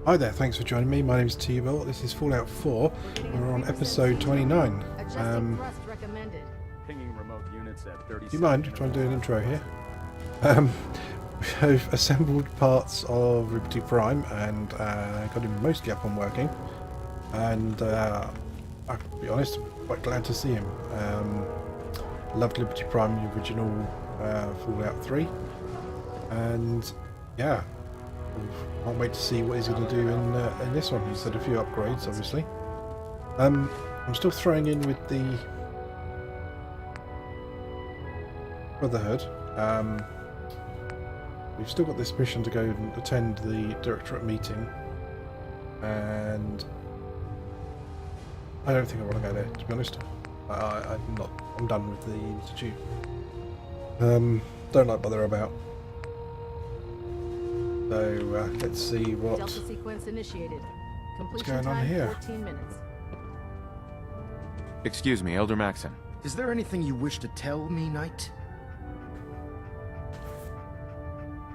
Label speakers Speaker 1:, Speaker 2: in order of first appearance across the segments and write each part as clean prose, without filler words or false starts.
Speaker 1: Hi there, thanks for joining me. My name is T-Bolt. This is Fallout 4. We're on episode 29.
Speaker 2: Pinging remote units at 30.
Speaker 1: Do you mind trying to do an intro here? We've assembled parts of Liberty Prime and got him mostly up and working. And I'll be honest, I'm quite glad to see him. Loved Liberty Prime, the original Fallout 3. And yeah, can't wait to see what he's going to do in this one. He's had a few upgrades, obviously. I'm still throwing in with the Brotherhood. We've still got this mission to go and attend the Directorate meeting, and I don't think I want to go there, to be honest. I'm done with the Institute. Don't like bother about. So let's see what's
Speaker 3: sequence initiated.
Speaker 1: going on here.
Speaker 3: 14 minutes.
Speaker 4: Excuse me, Elder Maxon.
Speaker 5: Is there anything you wish to tell me, Knight?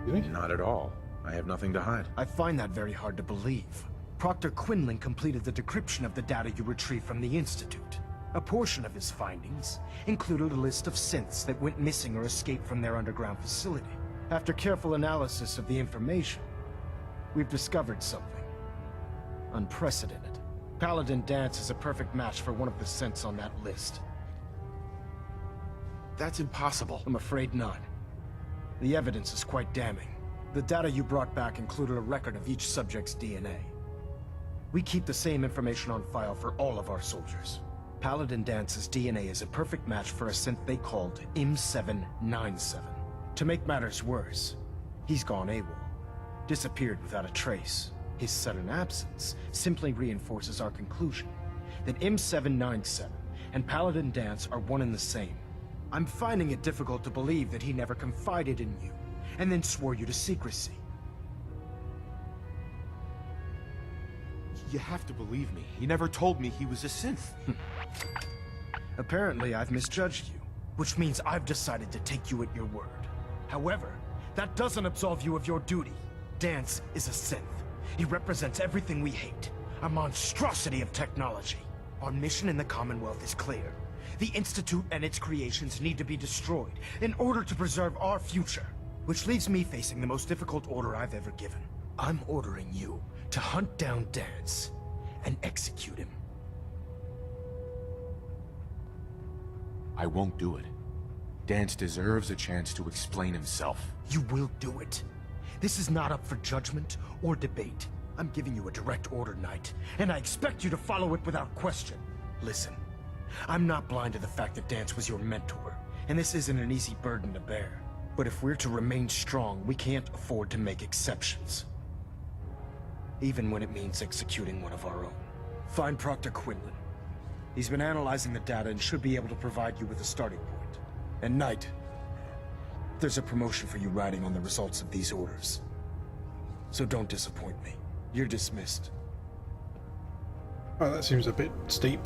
Speaker 1: Really?
Speaker 6: Not at all. I have nothing to hide.
Speaker 5: I find that very hard to believe. Proctor Quinlan completed the decryption of the data you retrieved from the Institute. A portion of his findings included a list of synths that went missing or escaped from their underground facility. After careful analysis of the information, we've discovered something unprecedented. Paladin Danse is a perfect match for one of the synths on that list.
Speaker 6: That's impossible.
Speaker 5: I'm afraid not. The evidence is quite damning. The data you brought back included a record of each subject's DNA. We keep the same information on file for all of our soldiers. Paladin Dance's DNA is a perfect match for a synth they called M797. To make matters worse, he's gone AWOL, disappeared without a trace. His sudden absence simply reinforces our conclusion that M797 and Paladin Danse are one and the same. I'm finding it difficult to believe that he never confided in you, and then swore you to secrecy.
Speaker 6: You have to believe me. He never told me he was a synth.
Speaker 5: Apparently, I've misjudged you, which means I've decided to take you at your word. However, that doesn't absolve you of your duty. Danse is a synth. He represents everything we hate, a monstrosity of technology. Our mission in the Commonwealth is clear. The Institute and its creations need to be destroyed in order to preserve our future. Which leaves me facing the most difficult order I've ever given. I'm ordering you to hunt down Danse and execute him.
Speaker 4: I won't do it. Danse deserves a chance to explain himself.
Speaker 5: You will do it. This is not up for judgment or debate. I'm giving you a direct order, Knight, and I expect you to follow it without question. Listen, I'm not blind to the fact that Danse was your mentor, and this isn't an easy burden to bear. But if we're to remain strong, we can't afford to make exceptions. Even when it means executing one of our own. Find Proctor Quinlan. He's been analyzing the data and should be able to provide you with a starting point. And Knight, there's a promotion for you riding on the results of these orders. So don't disappoint me. You're dismissed.
Speaker 1: Well, that seems a bit steep.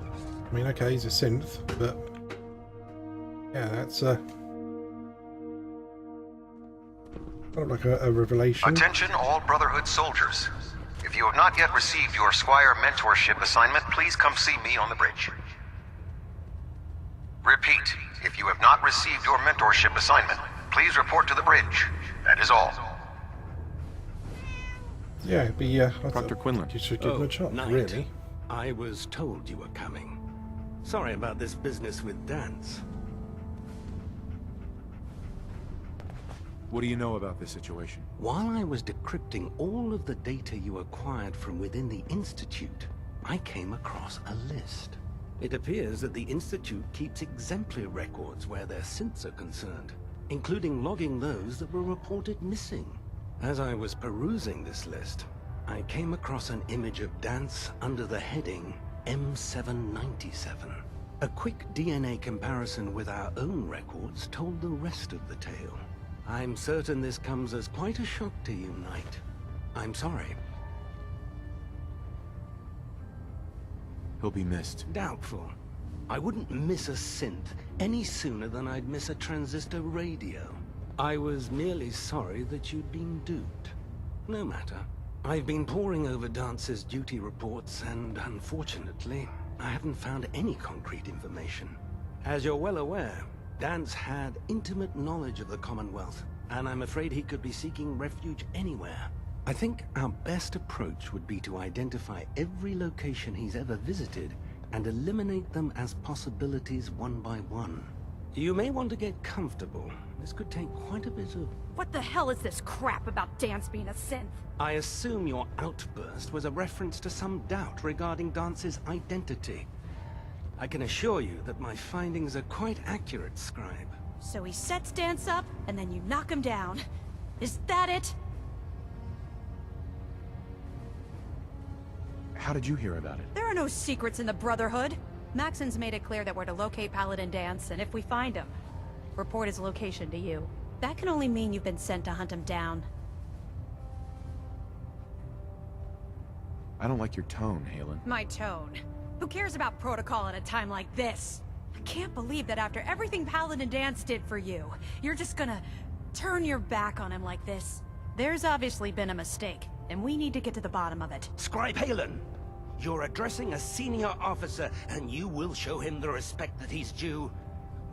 Speaker 1: I mean, okay, he's a synth, but yeah, that's kind of like a revelation.
Speaker 7: Attention all Brotherhood soldiers. If you have not yet received your Squire mentorship assignment, please come see me on the bridge. Repeat, if you have not received your mentorship assignment, please report to the bridge. That is all.
Speaker 1: Yeah, it'd be
Speaker 4: Dr. Quinlan.
Speaker 1: You should give him a shot,
Speaker 8: Knight.
Speaker 1: really.
Speaker 8: I was told you were coming. Sorry about this business with Danse.
Speaker 4: What do you know about this situation?
Speaker 8: While I was decrypting all of the data you acquired from within the Institute, I came across a list. It appears that the Institute keeps exemplary records where their synths are concerned, including logging those that were reported missing. As I was perusing this list, I came across an image of Danse under the heading M797. A quick DNA comparison with our own records told the rest of the tale. I'm certain this comes as quite a shock to you, Knight. I'm sorry.
Speaker 4: He'll be missed.
Speaker 8: Doubtful. I wouldn't miss a synth any sooner than I'd miss a transistor radio. I was merely sorry that you'd been duped. No matter. I've been poring over Dance's duty reports, and unfortunately, I haven't found any concrete information. As you're well aware, Dance had intimate knowledge of the Commonwealth, and I'm afraid he could be seeking refuge anywhere. I think our best approach would be to identify every location he's ever visited and eliminate them as possibilities one by one. You may want to get comfortable. This could take quite a bit of...
Speaker 3: What the hell is this crap about Danse being a synth?
Speaker 8: I assume your outburst was a reference to some doubt regarding Dance's identity. I can assure you that my findings are quite accurate, Scribe.
Speaker 3: So he sets Danse up, and then you knock him down. Is that it?
Speaker 4: How did you hear about it?
Speaker 3: There are no secrets in the Brotherhood. Maxon's made it clear that we're to locate Paladin Danse, and if we find him, report his location to you. That can only mean you've been sent to hunt him down.
Speaker 4: I don't like your tone, Halen.
Speaker 3: My tone. Who cares about protocol at a time like this? I can't believe that after everything Paladin Danse did for you, you're just gonna turn your back on him like this. There's obviously been a mistake, and we need to get to the bottom of it.
Speaker 8: Scribe Halen, you're addressing a senior officer, and you will show him the respect that he's due.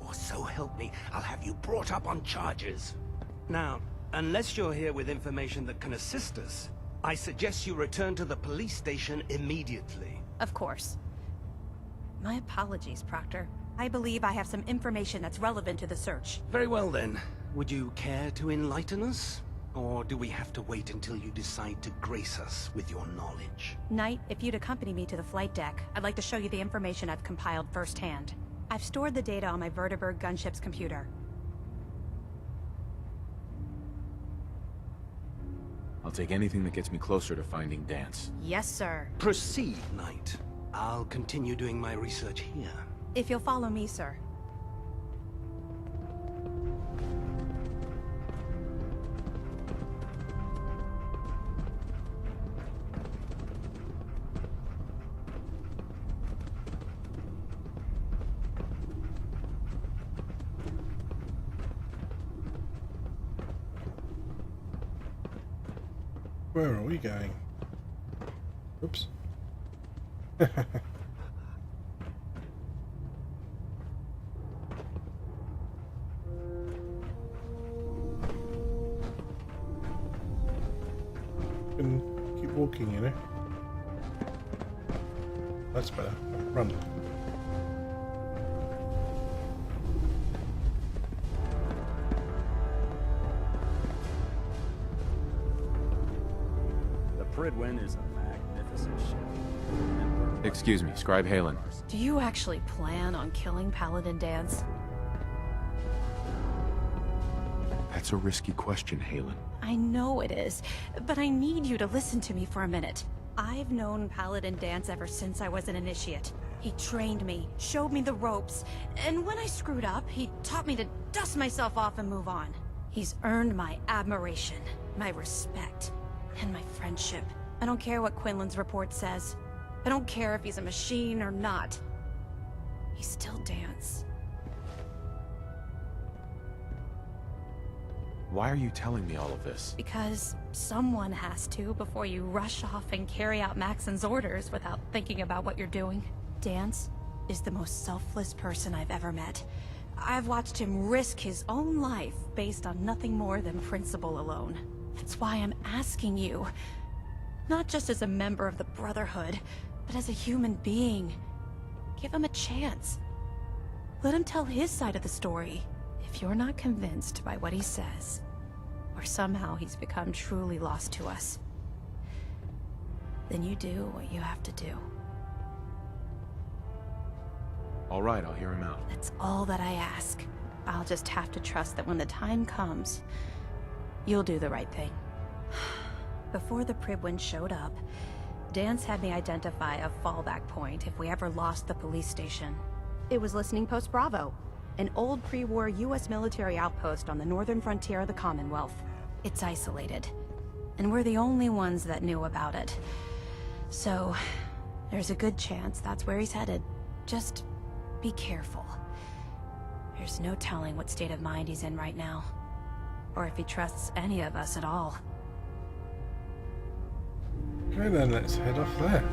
Speaker 8: Or so help me, I'll have you brought up on charges. Now, unless you're here with information that can assist us, I suggest you return to the police station immediately.
Speaker 3: Of course. My apologies, Proctor. I believe I have some information that's relevant to the search.
Speaker 8: Very well then. Would you care to enlighten us? Or do we have to wait until you decide to grace us with your knowledge?
Speaker 3: Knight, if you'd accompany me to the flight deck, I'd like to show you the information I've compiled firsthand. I've stored the data on my Vertibird gunship's computer.
Speaker 4: I'll take anything that gets me closer to finding Danse.
Speaker 3: Yes, sir.
Speaker 8: Proceed, Knight. I'll continue doing my research here.
Speaker 3: If you'll follow me, sir.
Speaker 1: Where are we going? Oops. Can keep walking, you know. That's better. Run.
Speaker 2: The Pridwin is a magnificent ship. And we're
Speaker 4: Excuse me, Scribe Halen.
Speaker 3: Do you actually plan on killing Paladin Danse?
Speaker 4: That's a risky question, Halen.
Speaker 3: I know it is, but I need you to listen to me for a minute. I've known Paladin Danse ever since I was an initiate. He trained me, showed me the ropes, and when I screwed up, he taught me to dust myself off and move on. He's earned my admiration, my respect, and my friendship. I don't care what Quinlan's report says. I don't care if he's a machine or not. He's still Danse.
Speaker 4: Why are you telling me all of this?
Speaker 3: Because someone has to before you rush off and carry out Maxon's orders without thinking about what you're doing. Danse is the most selfless person I've ever met. I've watched him risk his own life based on nothing more than principle alone. That's why I'm asking you, not just as a member of the Brotherhood, but as a human being. Give him a chance. Let him tell his side of the story. If you're not convinced by what he says, or somehow he's become truly lost to us, then you do what you have to do.
Speaker 4: All right, I'll hear him out.
Speaker 3: That's all that I ask. I'll just have to trust that when the time comes, you'll do the right thing. Before the Pridwin showed up, Danse had me identify a fallback point if we ever lost the police station. It was Listening Post Bravo, an old pre-war US military outpost on the northern frontier of the Commonwealth. It's isolated, and we're the only ones that knew about it. So, there's a good chance that's where he's headed. Just be careful. There's no telling what state of mind he's in right now, or if he trusts any of us at all.
Speaker 1: Okay, then let's head off there.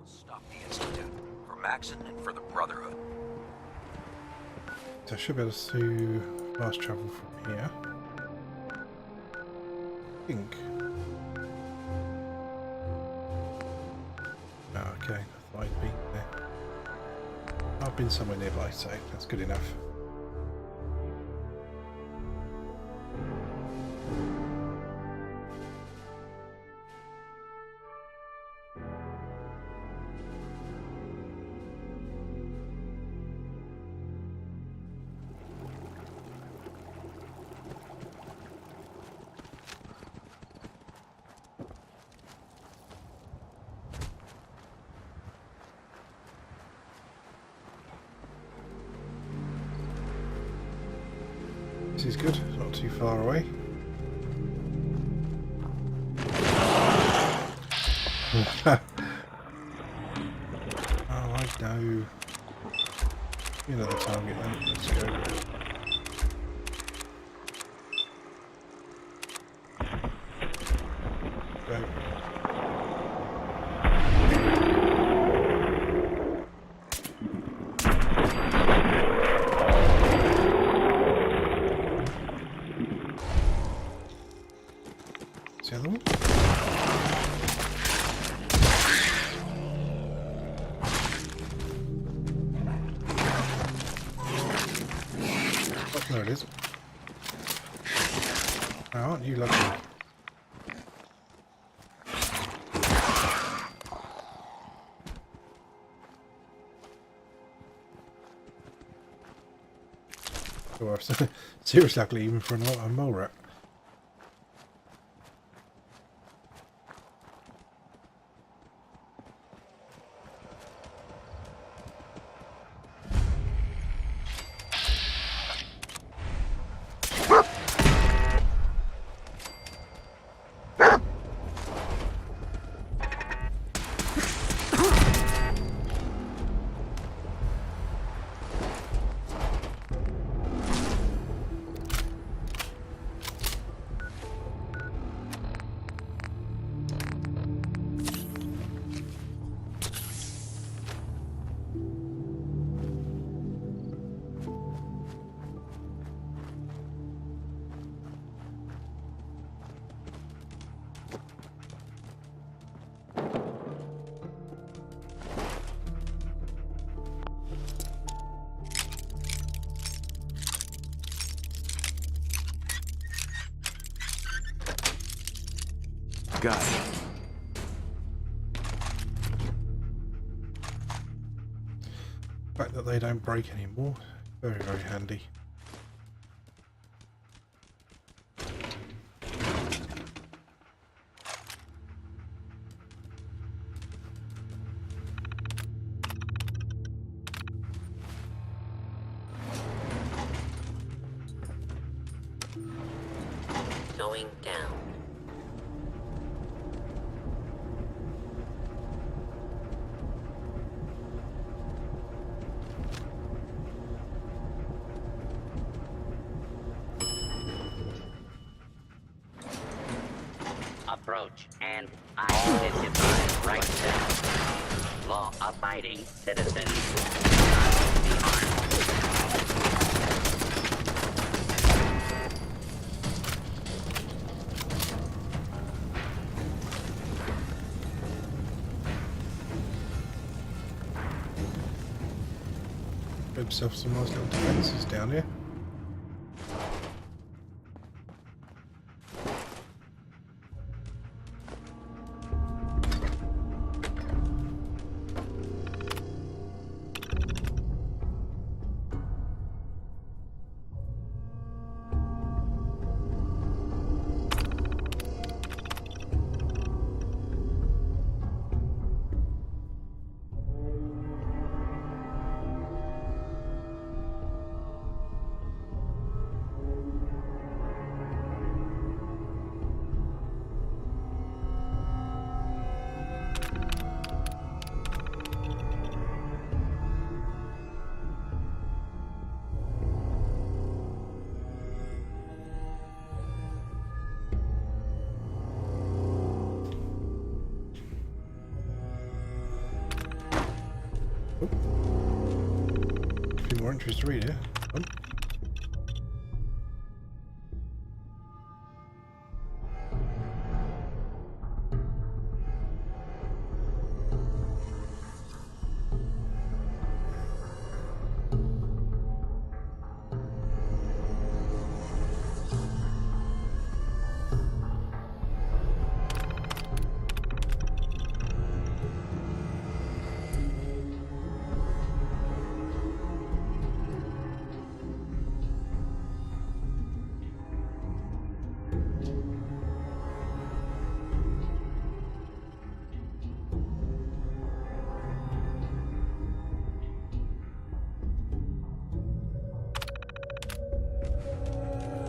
Speaker 9: Stop the Institute. For Maxon and for the Brotherhood.
Speaker 1: So I should be able to fast travel from here. I think. Oh, okay, I thought I'd been there. I've been somewhere nearby, so that's good enough. This is good, not too far away. Oh, I know. You know the target then, let's go. Go. The other one? Oh, there it is. Now, aren't you lucky? Or seriously ugly even for a mole rat.
Speaker 6: Got it.
Speaker 1: The fact that they don't break anymore, very, very handy.
Speaker 10: Going down. Approach and identify right now. Law-abiding citizens. Not be harmed.
Speaker 1: Got himself some nice little defences down here. more entries to read here.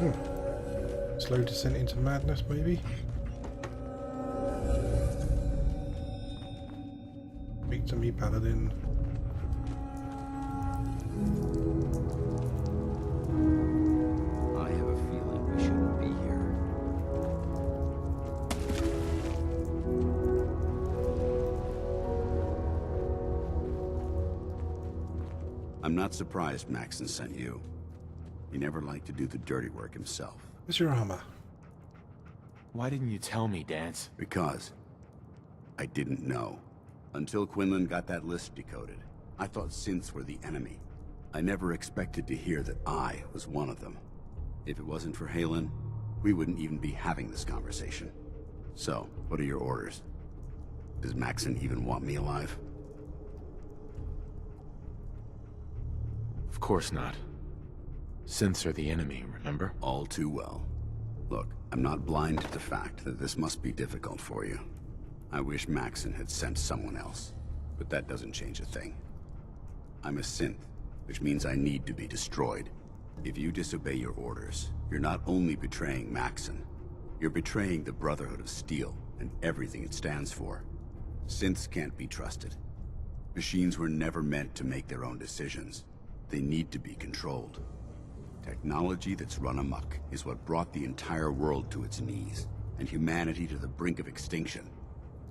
Speaker 1: Oh. Slow descent into madness, maybe? Speak to me, Paladin.
Speaker 11: I have a feeling we shouldn't be here.
Speaker 12: I'm not surprised Maxon sent you. He never liked to do the dirty work himself.
Speaker 1: Where's your armor?
Speaker 4: Why didn't you tell me, Danse?
Speaker 12: Because I didn't know. Until Quinlan got that list decoded, I thought synths were the enemy. I never expected to hear that I was one of them. If it wasn't for Halen, we wouldn't even be having this conversation. So, what are your orders? Does Maxon even want me alive?
Speaker 4: Of course not. Synths are the enemy, remember?
Speaker 12: All too well. Look, I'm not blind to the fact that this must be difficult for you. I wish Maxon had sent someone else, but that doesn't change a thing. I'm a synth, which means I need to be destroyed. If you disobey your orders, you're not only betraying Maxon, you're betraying the Brotherhood of Steel and everything it stands for. Synths can't be trusted. Machines were never meant to make their own decisions. They need to be controlled. Technology that's run amok is what brought the entire world to its knees, and humanity to the brink of extinction.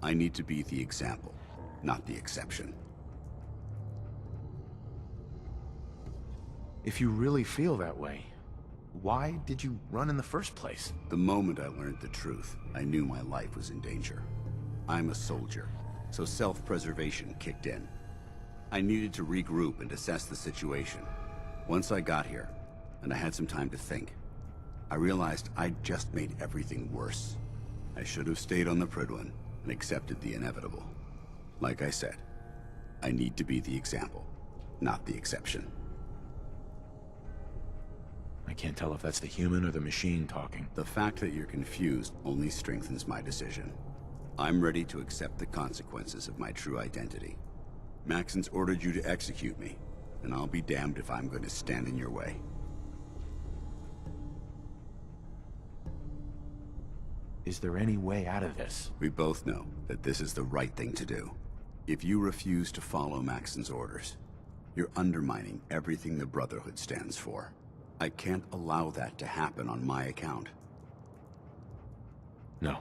Speaker 12: I need to be the example, not the exception.
Speaker 4: If you really feel that way, why did you run in the first place?
Speaker 12: The moment I learned the truth, I knew my life was in danger. I'm a soldier, so self-preservation kicked in. I needed to regroup and assess the situation. Once I got here, and I had some time to think, I realized I'd just made everything worse. I should have stayed on the Prydwen and accepted the inevitable. Like I said, I need to be the example, not the exception.
Speaker 4: I can't tell if that's the human or the machine talking.
Speaker 12: The fact that you're confused only strengthens my decision. I'm ready to accept the consequences of my true identity. Maxon's ordered you to execute me, and I'll be damned if I'm going to stand in your way.
Speaker 4: Is there any way out of this?
Speaker 12: We both know that this is the right thing to do. If you refuse to follow Maxon's orders, you're undermining everything the Brotherhood stands for. I can't allow that to happen on my account.
Speaker 4: No.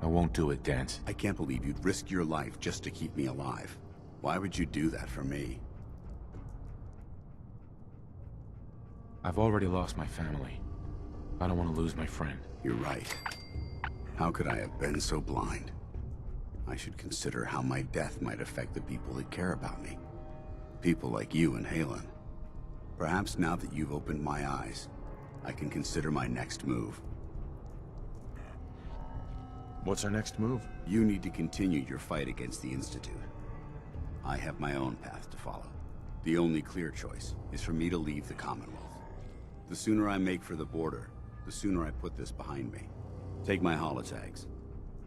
Speaker 4: I won't do it, Danse.
Speaker 12: I can't believe you'd risk your life just to keep me alive. Why would you do that for me?
Speaker 4: I've already lost my family. I don't want to lose my friend.
Speaker 12: You're right. How could I have been so blind? I should consider how my death might affect the people that care about me. People like you and Halen. Perhaps now that you've opened my eyes, I can consider my next move.
Speaker 4: What's our next move?
Speaker 12: You need to continue your fight against the Institute. I have my own path to follow. The only clear choice is for me to leave the Commonwealth. The sooner I make for the border, the sooner I put this behind me. Take my holotags.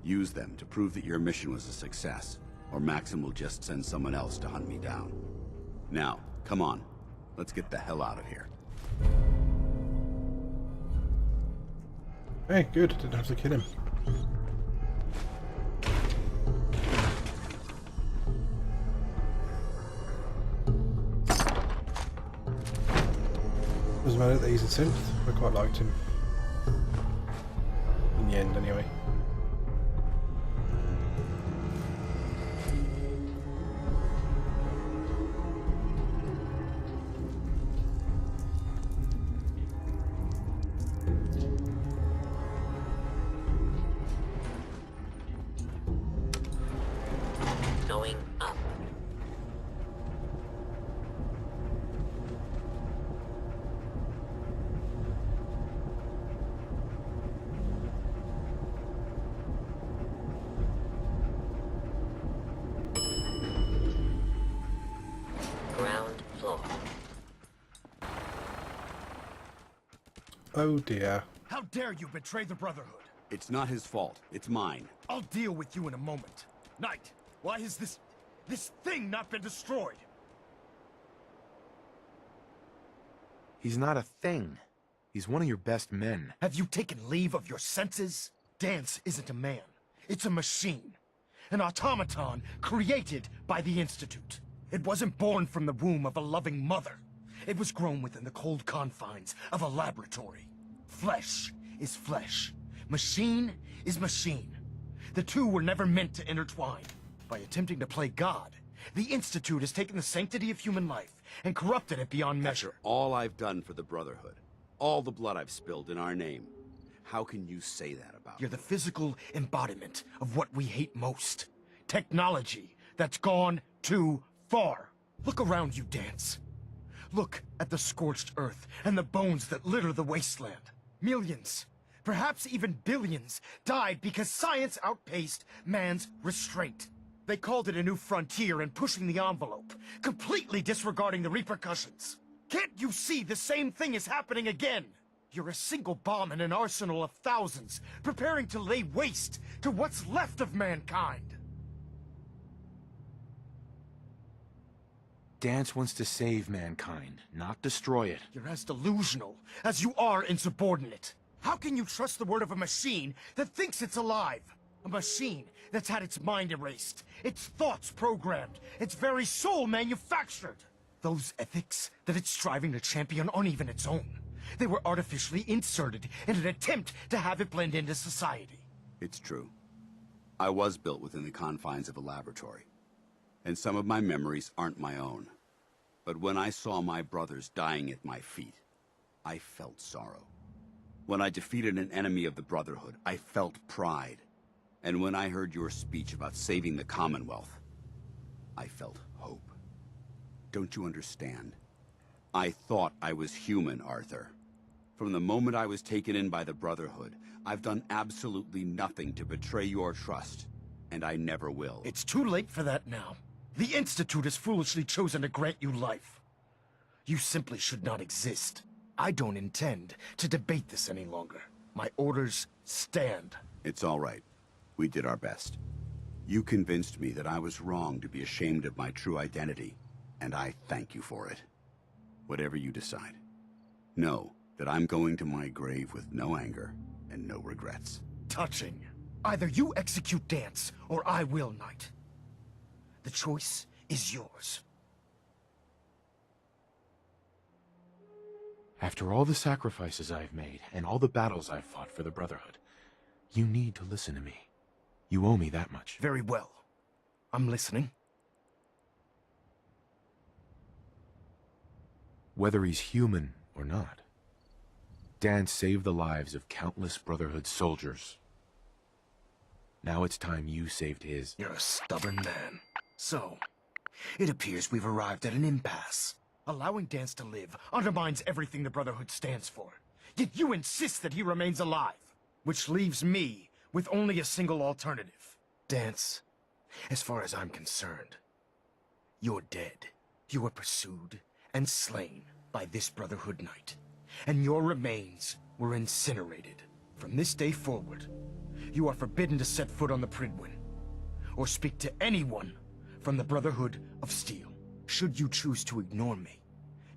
Speaker 12: Use them to prove that your mission was a success, or Maxon will just send someone else to hunt me down. Now, come on. Let's get the hell out of here.
Speaker 1: Hey, good. Didn't have to kill him. Doesn't matter that he's a synth. I quite liked him. In the end, anyway. Oh dear.
Speaker 5: How dare you betray the Brotherhood?
Speaker 12: It's not his fault. It's mine.
Speaker 5: I'll deal with you in a moment. Knight, why has this thing not been destroyed?
Speaker 6: He's not a thing. He's one of your best men.
Speaker 5: Have you taken leave of your senses? Danse isn't a man. It's a machine. An automaton created by the Institute. It wasn't born from the womb of a loving mother. It was grown within the cold confines of a laboratory. Flesh is flesh. Machine is machine. The two were never meant to intertwine. By attempting to play God, the Institute has taken the sanctity of human life and corrupted it beyond measure.
Speaker 12: After all I've done for the Brotherhood, all the blood I've spilled in our name, how can you say that about
Speaker 5: You're the physical embodiment of what we hate most. Technology that's gone too far. Look around you, Danse. Look at the scorched earth and the bones that litter the wasteland. Millions, perhaps even billions, died because science outpaced man's restraint. They called it a new frontier and pushing the envelope, completely disregarding the repercussions. Can't you see the same thing is happening again? You're a single bomb in an arsenal of thousands, preparing to lay waste to what's left of mankind.
Speaker 6: Danse wants to save mankind, not destroy it.
Speaker 5: You're as delusional as you are insubordinate. How can you trust the word of a machine that thinks it's alive? A machine that's had its mind erased, its thoughts programmed, its very soul manufactured. Those ethics that it's striving to champion aren't even its own. They were artificially inserted in an attempt to have it blend into society.
Speaker 12: It's true. I was built within the confines of a laboratory, and some of my memories aren't my own. But when I saw my brothers dying at my feet, I felt sorrow. When I defeated an enemy of the Brotherhood, I felt pride. And when I heard your speech about saving the Commonwealth, I felt hope. Don't you understand? I thought I was human, Arthur. From the moment I was taken in by the Brotherhood, I've done absolutely nothing to betray your trust, and I never will.
Speaker 5: It's too late for that now. The Institute has foolishly chosen to grant you life. You simply should not exist. I don't intend to debate this any longer. My orders stand.
Speaker 12: It's all right. We did our best. You convinced me that I was wrong to be ashamed of my true identity, and I thank you for it. Whatever you decide, know that I'm going to my grave with no anger and no regrets.
Speaker 5: Touching. Either you execute Danse, or I will, Knight. The choice is yours.
Speaker 6: After all the sacrifices I've made, and all the battles I've fought for the Brotherhood, you need to listen to me. You owe me that much.
Speaker 5: Very well. I'm listening.
Speaker 6: Whether he's human or not, Danse saved the lives of countless Brotherhood soldiers. Now it's time you saved his.
Speaker 5: You're a stubborn man. So, it appears we've arrived at an impasse. Allowing Danse to live undermines everything the Brotherhood stands for. Yet you insist that he remains alive, which leaves me with only a single alternative. Danse, as far as I'm concerned, you're dead. You were pursued and slain by this Brotherhood Knight, and your remains were incinerated. From this day forward, you are forbidden to set foot on the Prydwen, or speak to anyone from the Brotherhood of Steel. Should you choose to ignore me,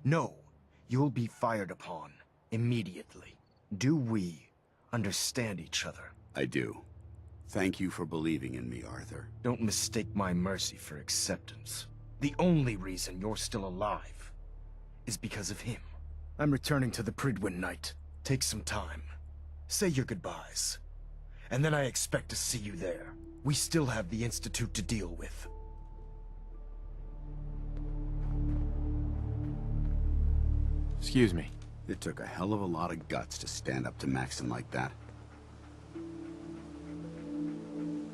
Speaker 5: know you'll be fired upon immediately. Do we understand each other?
Speaker 12: I do. Thank you for believing in me, Arthur.
Speaker 5: Don't mistake my mercy for acceptance. The only reason you're still alive is because of him. I'm returning to the Prydwen, Knight. Take some time. Say your goodbyes. And then I expect to see you there. We still have the Institute to deal with.
Speaker 6: Excuse me.
Speaker 12: It took a hell of a lot of guts to stand up to Maxon like that.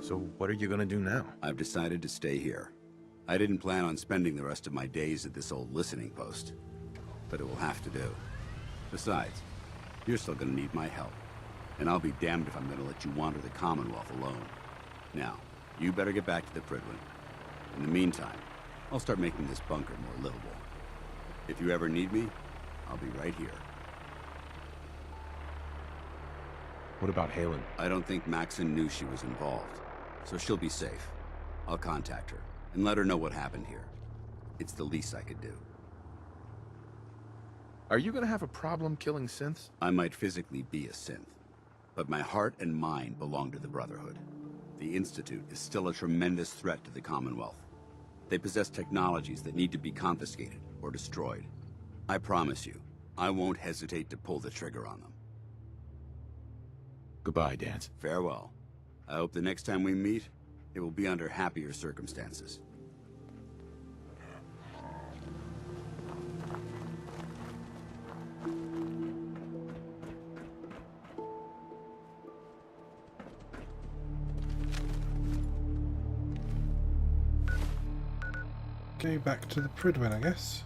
Speaker 6: So what are you gonna do now?
Speaker 12: I've decided to stay here. I didn't plan on spending the rest of my days at this old listening post, but it will have to do. Besides, you're still gonna need my help, and I'll be damned if I'm gonna let you wander the Commonwealth alone. Now, you better get back to the Prydwen. In the meantime, I'll start making this bunker more livable. If you ever need me, I'll be right here.
Speaker 6: What about Halen?
Speaker 12: I don't think Maxon knew she was involved, so she'll be safe. I'll contact her and let her know what happened here. It's the least I could do.
Speaker 6: Are you gonna have a problem killing synths?
Speaker 12: I might physically be a synth, but my heart and mind belong to the Brotherhood. The Institute is still a tremendous threat to the Commonwealth. They possess technologies that need to be confiscated or destroyed. I promise you, I won't hesitate to pull the trigger on them.
Speaker 6: Goodbye, Danse.
Speaker 12: Farewell. I hope the next time we meet, it will be under happier circumstances.
Speaker 1: Go back to the Pridwin, I guess.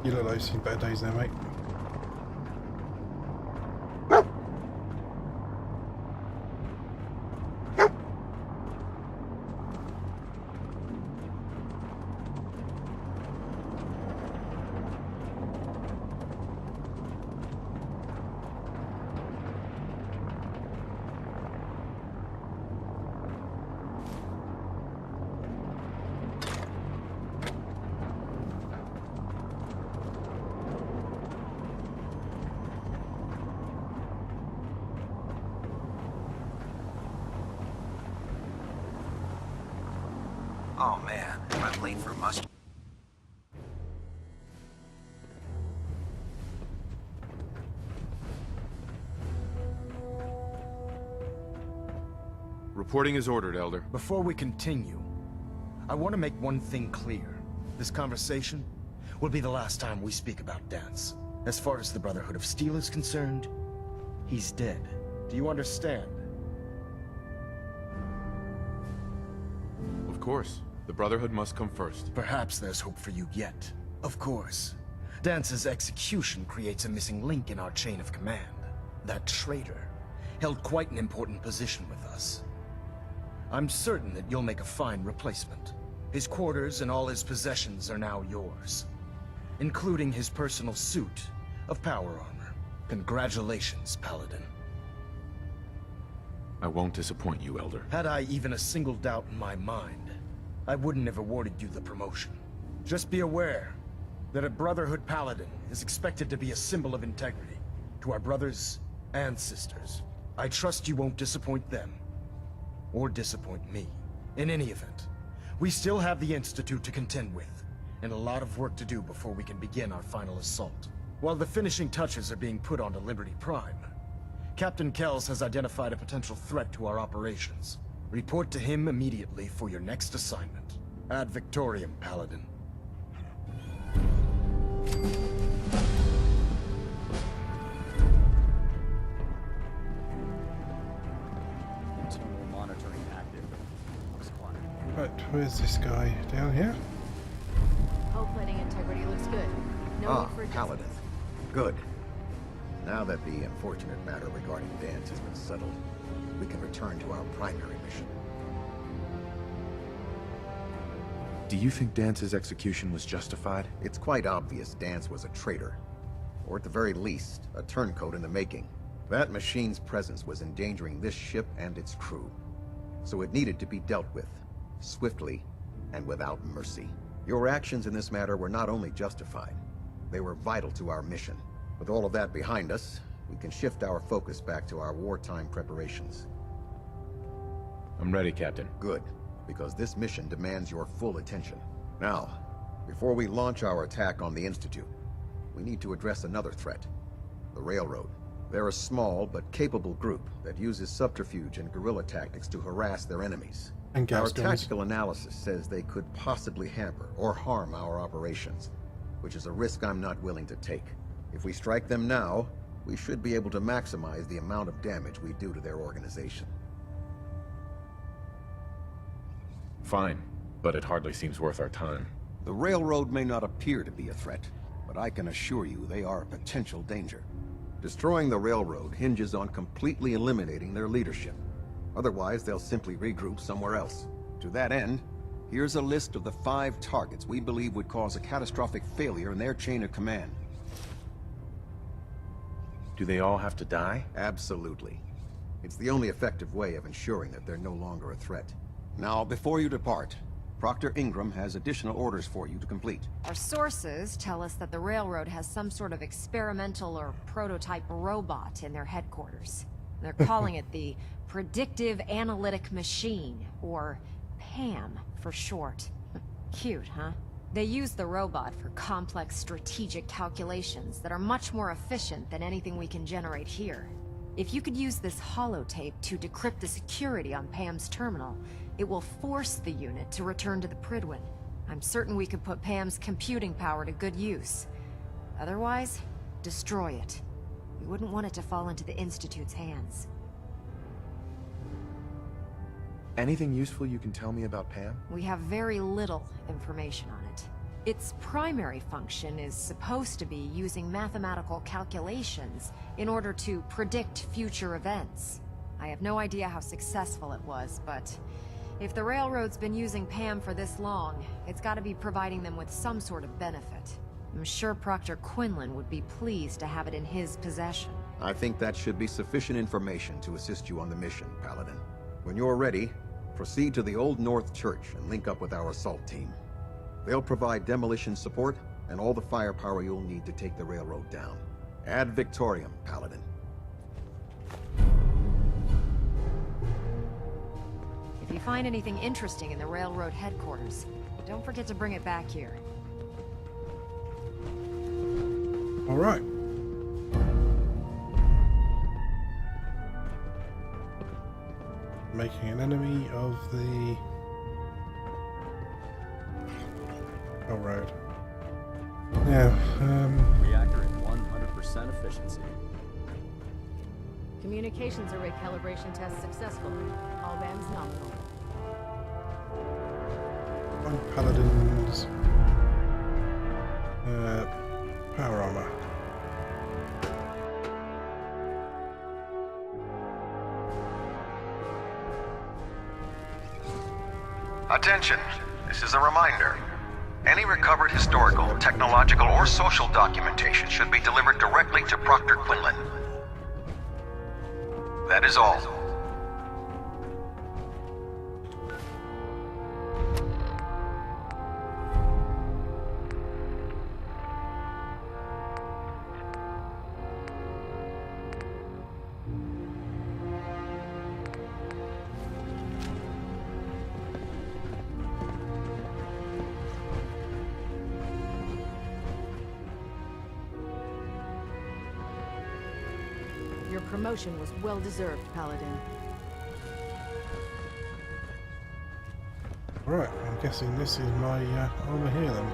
Speaker 1: You look like you've seen better days there, mate.
Speaker 9: Oh man, I'm late for muster.
Speaker 6: Reporting is ordered, Elder.
Speaker 5: Before we continue, I want to make one thing clear. This conversation will be the last time we speak about Danse. As far as the Brotherhood of Steel is concerned, he's dead. Do you understand?
Speaker 6: Of course. The Brotherhood must come first.
Speaker 5: Perhaps there's hope for you yet. Of course. Dance's execution creates a missing link in our chain of command. That traitor held quite an important position with us. I'm certain that you'll make a fine replacement. His quarters and all his possessions are now yours, including his personal suit of power armor. Congratulations, Paladin.
Speaker 6: I won't disappoint you, Elder.
Speaker 5: Had I even a single doubt in my mind, I wouldn't have awarded you the promotion. Just be aware that a Brotherhood Paladin is expected to be a symbol of integrity to our brothers and sisters. I trust you won't disappoint them, or disappoint me. In any event, we still have the Institute to contend with, and a lot of work to do before we can begin our final assault. While the finishing touches are being put onto Liberty Prime, Captain Kells has identified a potential threat to our operations. Report to him immediately for your next assignment. Ad Victoriam, Paladin.
Speaker 2: Internal monitoring active. Looks quiet.
Speaker 1: Right, where's this guy? Down here?
Speaker 13: Hull plating integrity looks good. No need for
Speaker 11: Paladin. Good. Now that the unfortunate matter regarding Danse has been settled, we can return to our primary mission.
Speaker 6: Do you think Dance's execution was justified?
Speaker 11: It's quite obvious Danse was a traitor, or at the very least, a turncoat in the making. That machine's presence was endangering this ship and its crew, so it needed to be dealt with, swiftly and without mercy. Your actions in this matter were not only justified, they were vital to our mission. With all of that behind us, we can shift our focus back to our wartime preparations.
Speaker 6: I'm ready, Captain.
Speaker 11: Good, because this mission demands your full attention. Now, before we launch our attack on the Institute, we need to address another threat, the Railroad. They're a small but capable group that uses subterfuge and guerrilla tactics to harass their enemies.
Speaker 1: And gas
Speaker 11: Our
Speaker 1: guns.
Speaker 11: tactical analysis says they could possibly hamper or harm our operations, which is a risk I'm not willing to take. If we strike them now, we should be able to maximize the amount of damage we do to their organization.
Speaker 6: Fine, but it hardly seems worth our time.
Speaker 11: The railroad may not appear to be a threat, but I can assure you they are a potential danger. Destroying the railroad hinges on completely eliminating their leadership. Otherwise, they'll simply regroup somewhere else. To that end, here's a list of the 5 targets we believe would cause a catastrophic failure in their chain of command.
Speaker 6: Do they all have to die?
Speaker 11: Absolutely. It's the only effective way of ensuring that they're no longer a threat. Now, before you depart, Proctor Ingram has additional orders for you to complete.
Speaker 13: Our sources tell us that the railroad has some sort of experimental or prototype robot in their headquarters. They're calling it the Predictive Analytic Machine, or PAM for short. Cute, huh? They use the robot for complex strategic calculations that are much more efficient than anything we can generate here. If you could use this holotape to decrypt the security on Pam's terminal, it will force the unit to return to the Prydwen. I'm certain we could put Pam's computing power to good use. Otherwise, destroy it. We wouldn't want it to fall into the Institute's hands.
Speaker 6: Anything useful you can tell me about Pam?
Speaker 13: We have very little information on it. Its primary function is supposed to be using mathematical calculations in order to predict future events. I have no idea how successful it was, but if the railroad's been using Pam for this long, it's got to be providing them with some sort of benefit. I'm sure Proctor Quinlan would be pleased to have it in his possession.
Speaker 11: I think that should be sufficient information to assist you on the mission, Paladin. When you're ready, proceed to the Old North Church and link up with our assault team. They'll provide demolition support and all the firepower you'll need to take the railroad down. Ad Victoriam, Paladin.
Speaker 13: If you find anything interesting in the railroad headquarters, don't forget to bring it back here.
Speaker 1: All right. Making an enemy of the railroad. Now,
Speaker 2: Reactor at 100% efficiency.
Speaker 13: Communications array calibration test successful. All bands nominal.
Speaker 1: on Paladin's power armor.
Speaker 7: Attention, this is a reminder. Any recovered historical, technological, or social documentation should be delivered directly to Proctor Quinlan. That is all.
Speaker 13: Your promotion was well-deserved, Paladin.
Speaker 1: Right, I'm guessing this is my armor here then.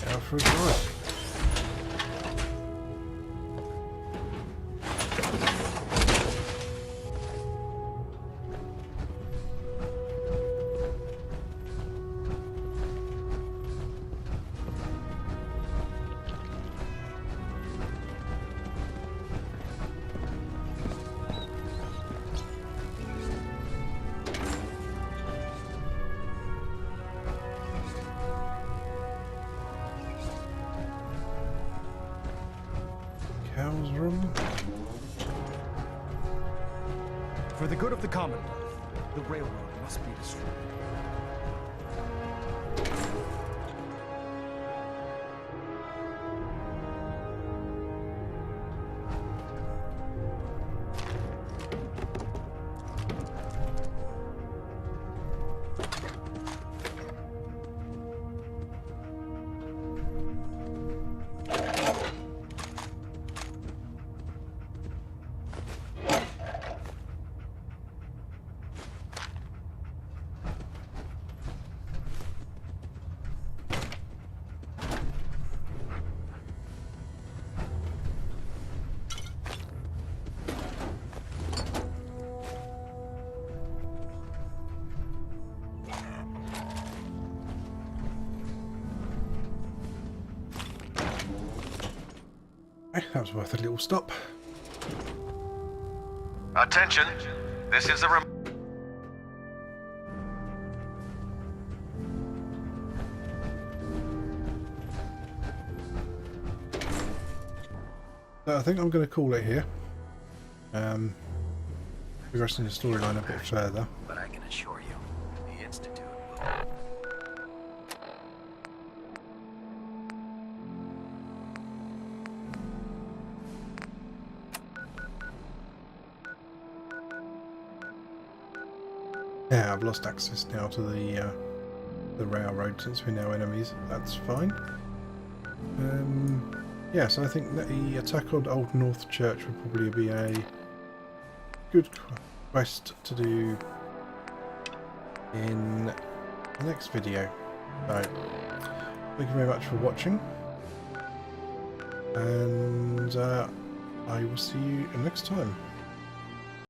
Speaker 1: Out for a drive. Cow's room.
Speaker 5: For the good of the Commonwealth, the railroad must be destroyed.
Speaker 1: That was worth a little stop.
Speaker 7: Attention, this is a
Speaker 1: So I think I'm going to call it here. Progressing the storyline a bit further.
Speaker 9: But I can assure you, the Institute will...
Speaker 1: Yeah, I've lost access now to the railroad since we're now enemies. That's fine. Yeah, so I think that the attack on Old North Church would probably be a good quest to do in the next video. So, thank you very much for watching, and I will see you next time.